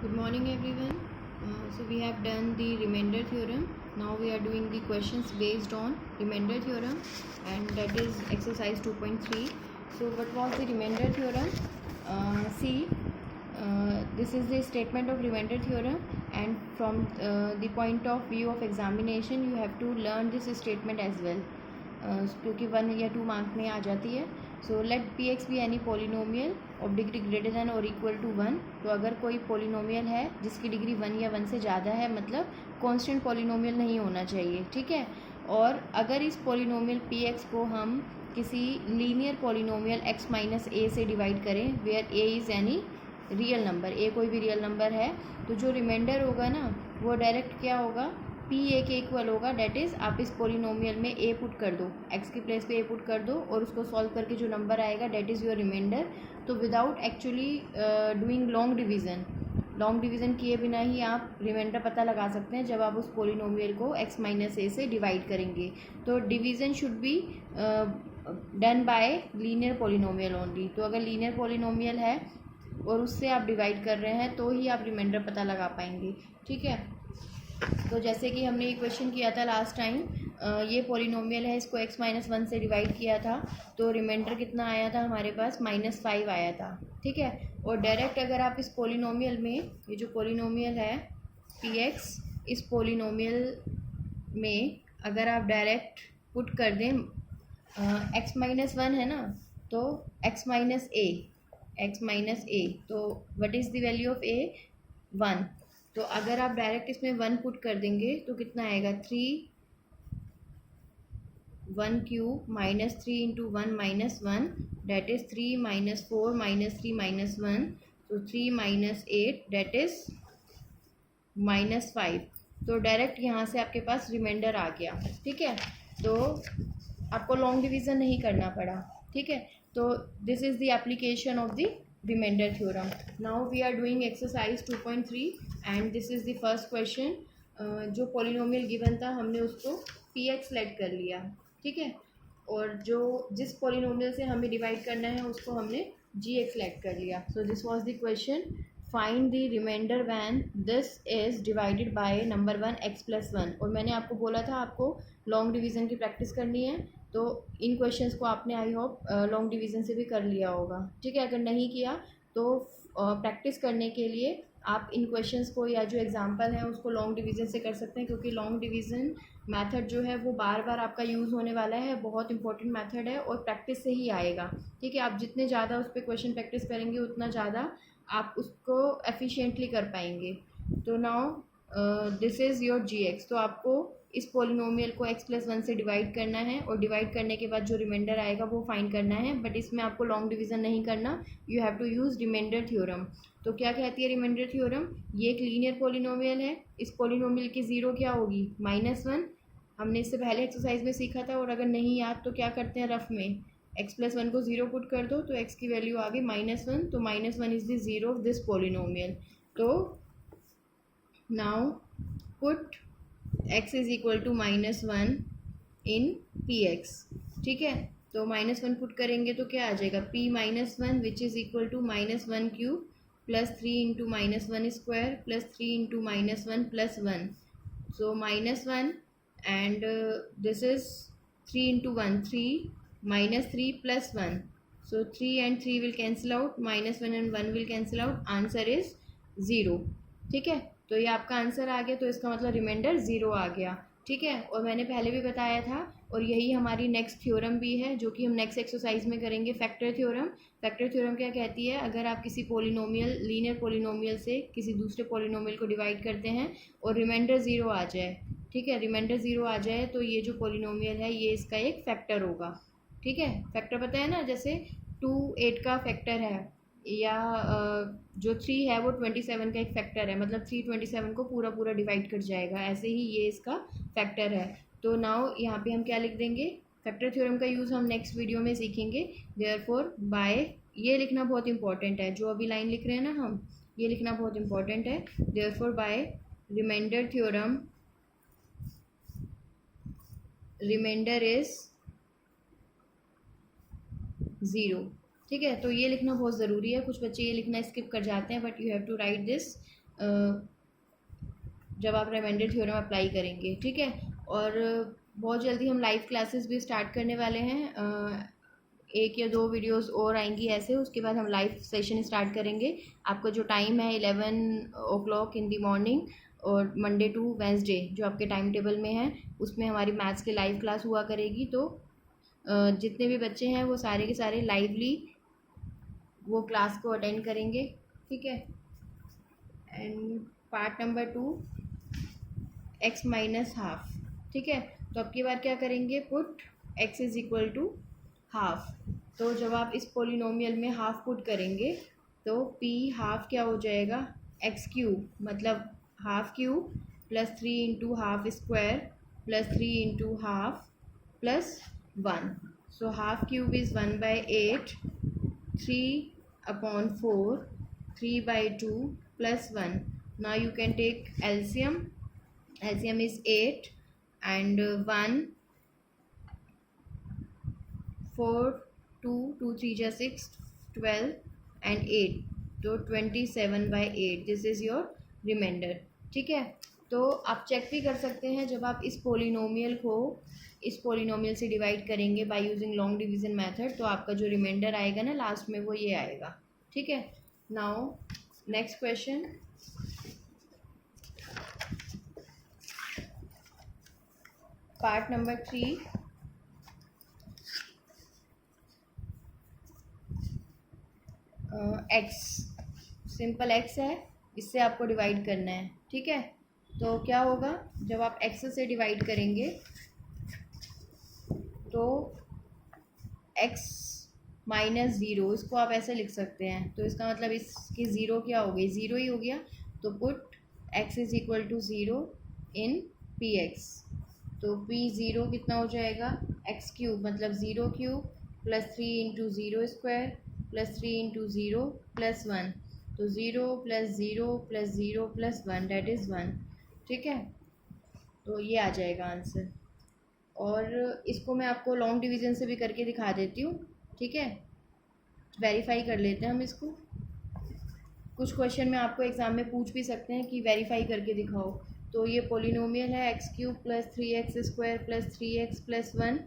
Good morning everyone. So we have done the remainder theorem. Now we are doing the questions based on remainder theorem, and that is exercise 2.3. So what was the remainder theorem? See, this is the statement of remainder theorem, and from the point of view of examination you have to learn this statement as well, क्योंकि 1 या 2 mark में आ जाती है. So let P x be any polynomial of degree greater than और equal to 1. तो अगर कोई polynomial है जिसकी डिग्री 1 या 1 से ज़्यादा है, मतलब कांस्टेंट पोलिनोमियल नहीं होना चाहिए, ठीक है. और अगर इस पोलिनोमियल पी एक्स को हम किसी linear polynomial x minus a से डिवाइड करें, where a is any real number, a कोई भी रियल नंबर है, तो जो रिमाइंडर होगा ना वो डायरेक्ट क्या होगा, पी ए के इक्वल होगा. डैट इज़ आप इस पोलिनोमियल में ए पुट कर दो, एक्स की प्लेस पे ए पुट कर दो, और उसको सॉल्व करके जो नंबर आएगा डैट इज़ योर रिमाइंडर. तो without actually doing long division किए बिना ही आप रिमाइंडर पता लगा सकते हैं जब आप उस पोलिनोमियल को एक्स माइनस ए से डिवाइड करेंगे. तो division should be done by linear polynomial only. तो अगर लीनियर पोलिनोमियल है और उससे आप डिवाइड कर रहे हैं तो ही आप रिमाइंडर पता लगा पाएंगे, ठीक है. तो जैसे कि हमने ये क्वेश्चन किया था लास्ट टाइम, ये पोलिनोमियल है, इसको x माइनस 1 से डिवाइड किया था, तो रिमाइंडर कितना आया था हमारे पास, -5 आया था, ठीक है. और डायरेक्ट अगर आप इस पोलिनोमियल में, ये जो पोलिनोमियल है px, इस पोलिनोमियल में अगर आप डायरेक्ट पुट कर दें x माइनस 1 है ना, तो x माइनस ए, तो what is the value of a, 1. तो अगर आप डायरेक्ट इसमें 1 पुट कर देंगे तो कितना आएगा, 1 cube minus 3 into 1 minus 1, that is 3 minus 4 minus 3 minus 1, तो 3 माइनस 8 डैट इज़ -5. तो डायरेक्ट यहाँ से आपके पास रिमाइंडर आ गया, ठीक है. तो आपको लॉन्ग डिवीज़न नहीं करना पड़ा, ठीक है. तो this is the application of the remainder theorem. Now we are doing exercise 2.3 and this is the first question. जो पॉलिनोमियल गिवन था हमने उसको पी एक्स सेलेक्ट कर लिया, ठीक है. और जो जिस पॉलिनोमियल से हमें डिवाइड करना है उसको हमने जी एक्स सेलेक्ट कर लिया. So this was the question, find the remainder when this is divided by number 1 x plus 1. और मैंने आपको बोला था आपको लॉन्ग डिवीज़न की प्रैक्टिस करनी है, तो इन क्वेश्चंस को आपने आई होप लॉन्ग डिवीज़न से भी कर लिया होगा, ठीक है. अगर नहीं किया तो प्रैक्टिस करने के लिए आप इन क्वेश्चंस को या जो एग्जांपल है उसको लॉन्ग डिवीज़न से कर सकते हैं, क्योंकि लॉन्ग डिवीज़न मेथड जो है वो बार बार आपका यूज़ होने वाला है, बहुत इंपॉर्टेंट मेथड है और प्रैक्टिस से ही आएगा, ठीक है. आप जितने ज़्यादा उस पर क्वेश्चन प्रैक्टिस करेंगे उतना ज़्यादा आप उसको एफिशिएंटली कर पाएंगे. तो now this is your g x. तो आपको इस पोलिनोमियल को x प्लस 1 से डिवाइड करना है और डिवाइड करने के बाद जो रिमाइंडर आएगा वो फाइंड करना है, बट इसमें आपको लॉन्ग डिवीज़न नहीं करना, you have to use remainder theorem. तो क्या कहती है रिमाइंडर थ्योरम, ये एक लीनियर पोलिनोमियल है, इस पोलिनोमियल की ज़ीरो क्या होगी, -1. हमने इससे पहले एक्सरसाइज में सीखा था, और अगर नहीं याद तो क्या करते हैं रफ में, x प्लस 1 को 0 पुट कर दो तो x की वैल्यू आ गई -1, तो -1 is the zero of this polynomial. तो now put x is equal to -1 in p x, ठीक है. तो -1 पुट करेंगे तो क्या आ जाएगा, p -1 which is equal to -1 cube plus 3 into -1 square plus 3 into -1 plus 1. So -1 and this is 3 into 1, 3 -3 plus 1. So 3 and 3 will cancel out, -1 and 1 will cancel out, answer is 0, ठीक है. तो ये आपका आंसर आ गया, तो इसका मतलब रिमाइंडर 0 आ गया, ठीक है. और मैंने पहले भी बताया था, और यही हमारी नेक्स्ट थ्योरम भी है जो कि हम नेक्स्ट एक्सरसाइज में करेंगे, फैक्टर थ्योरम. फैक्टर थ्योरम क्या कहती है, अगर आप किसी पोलिनोमियल, लीनियर पोलिनोमियल से किसी दूसरे पोलिनोमियल को डिवाइड करते हैं और रिमाइंडर 0 आ जाए, ठीक है, रिमाइंडर 0 आ जाए, तो ये जो पोलिनोमियल है ये इसका एक फैक्टर होगा, ठीक है. फैक्टर पता है ना, जैसे 2 8 का फैक्टर है, या जो 3 है वो 27 का एक फैक्टर है, मतलब 3 27 को पूरा पूरा डिवाइड कर जाएगा, ऐसे ही ये इसका फैक्टर है. तो नाउ यहाँ पे हम क्या लिख देंगे, फैक्टर थ्योरम का यूज़ हम नेक्स्ट वीडियो में सीखेंगे. देयरफॉर बाय, ये लिखना बहुत इंपॉर्टेंट है, जो अभी लाइन लिख रहे हैं ना हम, ये लिखना बहुत इंपॉर्टेंट है. Therefore by remainder theorem, remainder is 0, ठीक है. तो ये लिखना बहुत ज़रूरी है, कुछ बच्चे ये लिखना स्किप कर जाते हैं, but you have to write this जब आप रिमाइंडर थ्योरम अप्लाई करेंगे, ठीक है। और बहुत जल्दी हम लाइव क्लासेस भी स्टार्ट करने वाले हैं, एक या दो वीडियोस और आएंगी ऐसे, उसके बाद हम लाइव सेशन स्टार्ट करेंगे। आपका जो टाइम है 11 o'clock इन दी मॉर्निंग, और मंडे टू वेंसडे जो आपके टाइम टेबल में है उसमें हमारी मैथ्स की लाइव क्लास हुआ करेगी। तो जितने भी बच्चे हैं वो सारे के सारे लाइवली वो क्लास को अटेंड करेंगे, ठीक है। And part number 2, x minus half, ठीक है। तो अब की बार क्या करेंगे, put x is equal to half. तो जब आप इस पोलिनोमियल में हाफ पुट करेंगे तो p हाफ क्या हो जाएगा, x क्यूब, मतलब half cube plus 3 into half square plus 3 into half plus 1। So half cube is 1/8, 3/4, 3/2 plus 1. Now you can take LCM. LCM is 8 and 1, 4, 2, 2 3 जा 6, 12 and 8, तो 27/8 this is your remainder, ठीक है। तो आप चेक भी कर सकते हैं, जब आप इस पोलिनोमियल को इस पोलिनोमियल से डिवाइड करेंगे bye using long division method, तो आपका जो रिमाइंडर आएगा ना लास्ट में वो ये आएगा, ठीक है। Now next question, part number 3, x, simple x है, इससे आपको डिवाइड करना है, ठीक है। तो क्या होगा, जब आप एक्स से डिवाइड करेंगे तो एक्स माइनस ज़ीरो, इसको आप ऐसे लिख सकते हैं। तो इसका मतलब इसकी ज़ीरो क्या हो गई, ज़ीरो ही हो गया। तो put x is equal to zero in p x. तो पी ज़ीरो कितना हो जाएगा, एक्स क्यूब, मतलब zero cube plus 3 into zero square plus 3 into zero plus 1। तो zero plus zero plus zero plus 1 that is 1, ठीक है। तो ये आ जाएगा आंसर। और इसको मैं आपको लॉन्ग डिवीज़न से भी करके दिखा देती हूँ, ठीक है। वेरीफाई कर लेते हैं हम इसको। कुछ क्वेश्चन में आपको एग्ज़ाम में पूछ भी सकते हैं कि वेरीफाई करके दिखाओ। तो ये पोलिनोमियल है x cube plus 3x square plus 3x plus 1,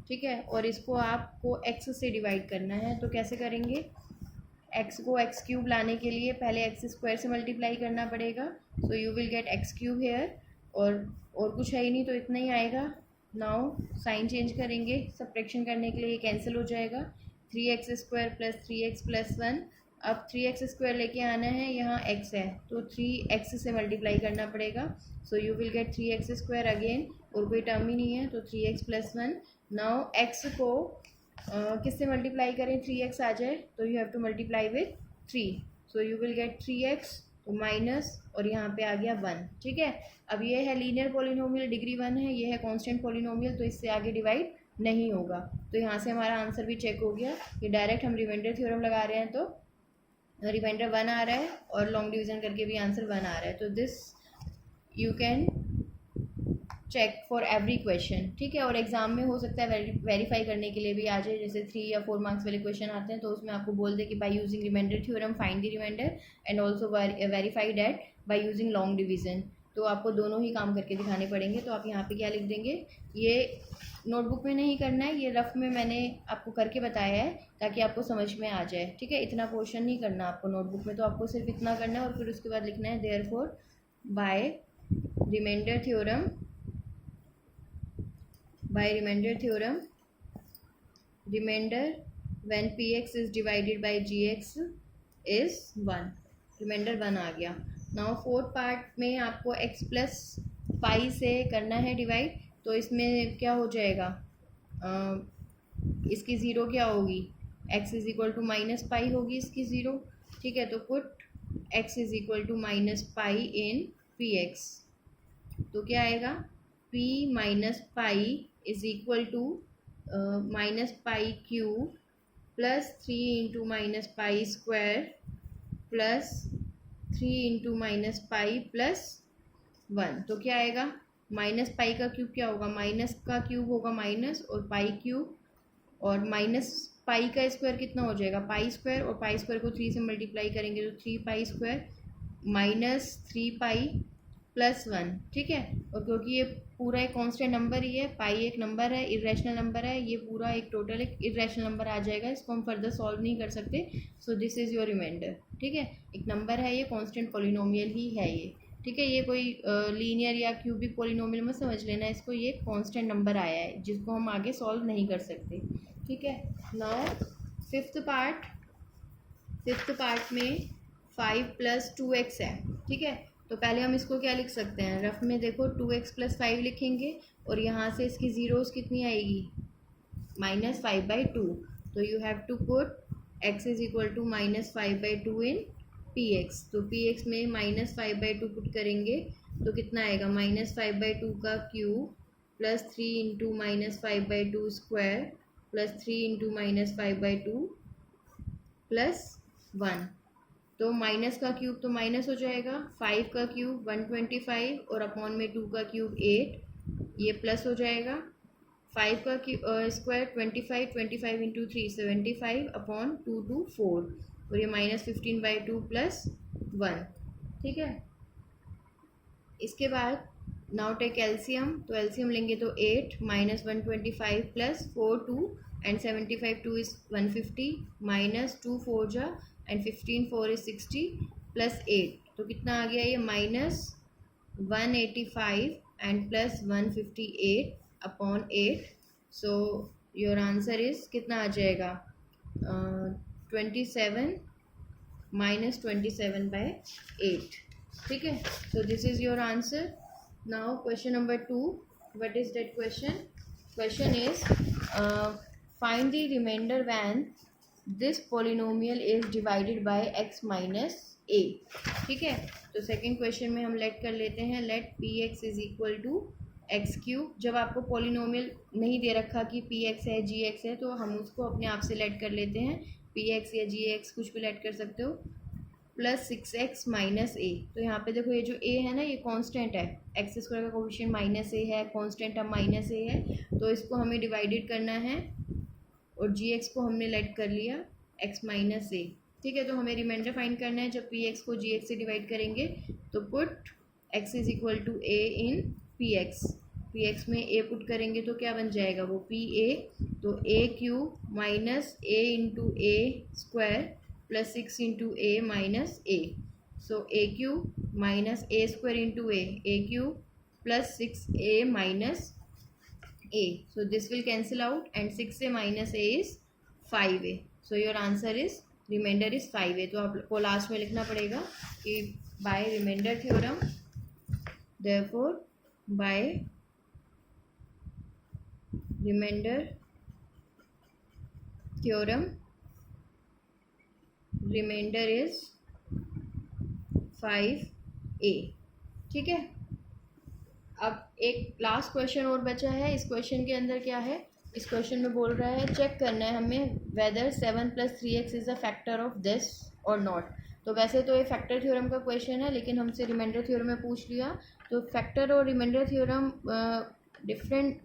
ठीक है। और इसको आपको x से डिवाइड करना है, तो कैसे करेंगे, x को x क्यूब लाने के लिए पहले x स्क्वायर से मल्टीप्लाई करना पड़ेगा। So you will get x cube here, और कुछ है ही नहीं तो इतना ही आएगा। नाउ साइन चेंज करेंगे, सब्ट्रैक्शन करने के लिए ये कैंसिल हो जाएगा। 3x square plus 3x plus 1। अब 3x स्क्वायर लेके आना है, यहाँ x है तो 3x से मल्टीप्लाई करना पड़ेगा। So you will gate 3x square again, और कोई टर्म ही नहीं है तो 3x प्लस 1। नाउ x को किससे मल्टीप्लाई करें, 3x आ जाए तो you have to multiply with 3। So you will gate 3x, तो माइनस, और यहाँ पे आ गया 1, ठीक है। अब ये है लीनियर पोलिनोमियल, डिग्री 1 है, ये है कांस्टेंट पोलिनोमियल, तो इससे आगे डिवाइड नहीं होगा। तो यहाँ से हमारा आंसर भी चेक हो गया। ये डायरेक्ट हम रिमाइंडर थ्योरम लगा रहे हैं, तो रिमाइंडर 1 आ रहा है और लॉन्ग डिवीज़न करके भी आंसर 1 आ रहा है। तो this you can check for every question, ठीक है। और एग्जाम में हो सकता है वेरीफाई करने के लिए भी आ जाए, जैसे 3 या 4 मार्क्स वाले क्वेश्चन आते हैं तो उसमें आपको बोल दे कि by using remainder theorem find the remainder and also verify that by using long division. तो आपको दोनों ही काम करके दिखाने पड़ेंगे। तो आप यहाँ पे क्या लिख देंगे, ये नोटबुक में नहीं करना है, ये रफ में मैंने आपको करके बताया है ताकि आपको समझ में आ जाए, ठीक है। इतना पोर्शन नहीं करना आपको नोटबुक में, तो आपको सिर्फ इतना करना है और फिर उसके बाद लिखना है therefore by remainder theorem, by remainder theorem, remainder when px is divided by gx is 1, remainder 1 आ गया। नाउ फोर्थ पार्ट में आपको x प्लस पाई से करना है डिवाइड, तो इसमें क्या हो जाएगा, इसकी ज़ीरो क्या होगी, x is equal to minus pi होगी इसकी ज़ीरो, ठीक है। तो put x is equal to minus pi in p x. तो क्या आएगा, p minus pi is equal to minus pi cube plus 3 into minus pi square plus 3 into minus pi plus 1। तो क्या आएगा, माइनस पाई का cube क्या होगा, minus का क्यूब होगा माइनस, और पाई क्यूब, और माइनस पाई का स्क्वायर कितना हो जाएगा, पाई स्क्वायर, और पाई स्क्वायर को 3 से मल्टीप्लाई करेंगे तो 3 पाई स्क्वायर -3π+1, ठीक है। और क्योंकि ये पूरा एक कांस्टेंट नंबर ही है, पाई एक नंबर है, इरेशनल नंबर है, ये पूरा एक टोटल एक इरेशनल नंबर आ जाएगा, इसको हम फर्दर सॉल्व नहीं कर सकते। So this is your remainder, ठीक है। एक नंबर है, ये कांस्टेंट पॉलिनोमियल ही है ये, ठीक है। ये कोई लीनियर या क्यूबिक पॉलिनोमियल मत समझ लेना इसको, ये कांस्टेंट नंबर आया है जिसको हम आगे सॉल्व नहीं कर सकते, ठीक है। नाउ फिफ्थ पार्ट में 5 + 2x है, ठीक है। तो पहले हम इसको क्या लिख सकते हैं, रफ में देखो 2x + 5 लिखेंगे और यहाँ से इसकी ज़ीरोज़ कितनी आएगी, -5/2। तो you have to put x = -5/2 in px। तो px में -5/2 पुट करेंगे तो कितना आएगा, -5/2 का क्यूब + 3 × -5/2 स्क्वायर + 3 × -5/2 + 1। तो माइनस का क्यूब तो माइनस हो जाएगा, 5 का क्यूब 125 और अपॉन में 2 का क्यूब 8, ये प्लस हो जाएगा। 5 का स्क्वायर 25, 25 × 3 75 अपॉन 2 2 4 और ये -15/2 + 1, ठीक है। इसके बाद नाउ टेक एलसीएम, तो एलसीएम लेंगे तो 8 - 125 + 4 2 एंड 75 2 is 150 -2 4 जा एंड 15 4 is 60 + 8, तो कितना आ गया ये -185 and +158 upon 8। So your answer is कितना आ जाएगा, 27 - 27/8, ठीक है। So this is your answer. Now question number 2, what is that question? Question is find the remainder when this polynomial is divided by x - a, ठीक है। तो second question में हम लेट कर लेते हैं, लेट px = x³। जब आपको पॉलिनोमियल नहीं दे रखा कि px है gx है, तो हम उसको अपने आप से लेट कर लेते हैं, px या gx कुछ भी लेट कर सकते हो, +6x - a। तो यहाँ पे देखो ये जो a है ना, ये कांस्टेंट है, x² का कोएफिशिएंट -a है, कांस्टेंट अब -a है, तो इसको हमें डिवाइडेड करना है और gx को हमने लेट कर लिया x - a, ठीक है। तो हमें रिमाइंडर फाइंड करना है, जब px को gx से डिवाइड करेंगे तो put x = a in px में a पुट करेंगे तो क्या बन जाएगा वो pa, तो a³ - a × a² + 6 × a - a, so a³ - a² × a³ + 6a - a, so this will cancel out and 6a - a is 5a, so your answer is remainder is 5a। तो आपको last में लिखना पड़ेगा कि by remainder theorem, therefore by remainder theorem remainder is 5a, ठीक है। अब एक लास्ट क्वेश्चन और बचा है। इस क्वेश्चन के अंदर क्या है, इस क्वेश्चन में बोल रहा है चेक करना है हमें whether 7 + 3x is a factor of this और नॉट। तो वैसे तो ये फैक्टर थ्योरम का क्वेश्चन है, लेकिन हमसे रिमाइंडर थ्योरम में पूछ लिया, तो फैक्टर और रिमाइंडर थ्योरम डिफरेंट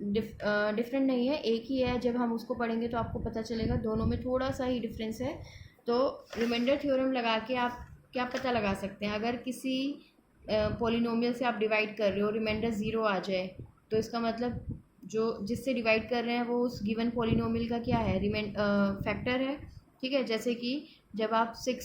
नहीं है, एक ही है। जब हम उसको पढ़ेंगे तो आपको पता चलेगा दोनों में थोड़ा सा ही डिफरेंस है। तो रिमाइंडर थ्योरम लगा के आप क्या पता लगा सकते हैं, अगर किसी पॉलिनोमियल से आप डिवाइड कर रहे हो, रिमाइंडर 0 आ जाए, तो इसका मतलब जो जिससे डिवाइड कर रहे हैं वो उस गिवन पॉलिनोमियल का क्या है, फैक्टर है, ठीक है। जैसे कि जब आप 6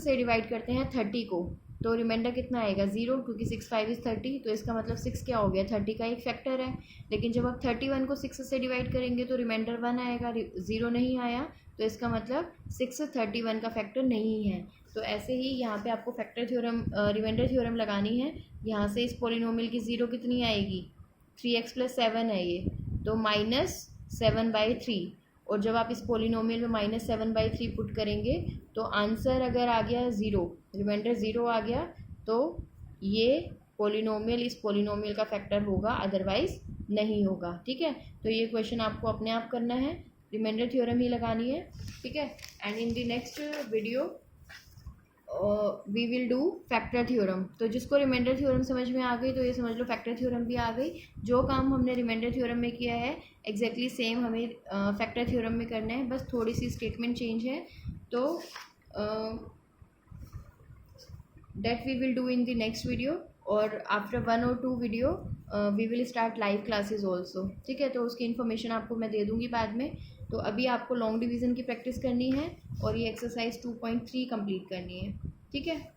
से डिवाइड करते हैं 30 को, तो रिमाइंडर कितना आएगा 0, क्योंकि 6 5 is 30, तो इसका मतलब 6 क्या हो गया, 30 का एक फैक्टर है। लेकिन जब आप 31 को 6 से डिवाइड करेंगे तो रिमाइंडर 1 आएगा, 0 नहीं आया, तो इसका मतलब 6 31 का फैक्टर नहीं है। तो ऐसे ही यहाँ पे आपको फैक्टर थ्योरम रिमाइंडर थ्योरम लगानी है। यहाँ से इस पॉलिनोमियल की 0 कितनी आएगी, 3x + 7 है ये, तो -7/3। और जब आप इस पॉलिनोमियल में -7/3 पुट करेंगे तो आंसर अगर आ गया 0, रिमाइंडर 0 आ गया, तो ये पॉलिनोमियल इस पॉलिनोमियल का फैक्टर होगा, अदरवाइज नहीं होगा, ठीक है। तो ये क्वेश्चन आपको अपने आप करना है, रिमाइंडर थ्योरम ही लगानी है, ठीक है। And in the next video we will do factor theorem. तो जिसको रिमाइंडर थ्योरम समझ में आ गई तो ये समझ लो फैक्टर थ्योरम भी आ गई। जो काम हमने रिमाइंडर थ्योरम में किया है एग्जैक्टली सेम हमें फैक्टर थ्योरम में करना है, बस थोड़ी सी स्टेटमेंट चेंज है। तो that we will do in the next video, और after 1 or 2 video we will start live classes also. ठीक है, तो उसकी इन्फॉर्मेशन आपको मैं दे दूँगी बाद में. तो अभी आपको लॉन्ग डिवीज़न की प्रैक्टिस करनी है और ये एक्सरसाइज 2.3 कंप्लीट करनी है. ठीक है.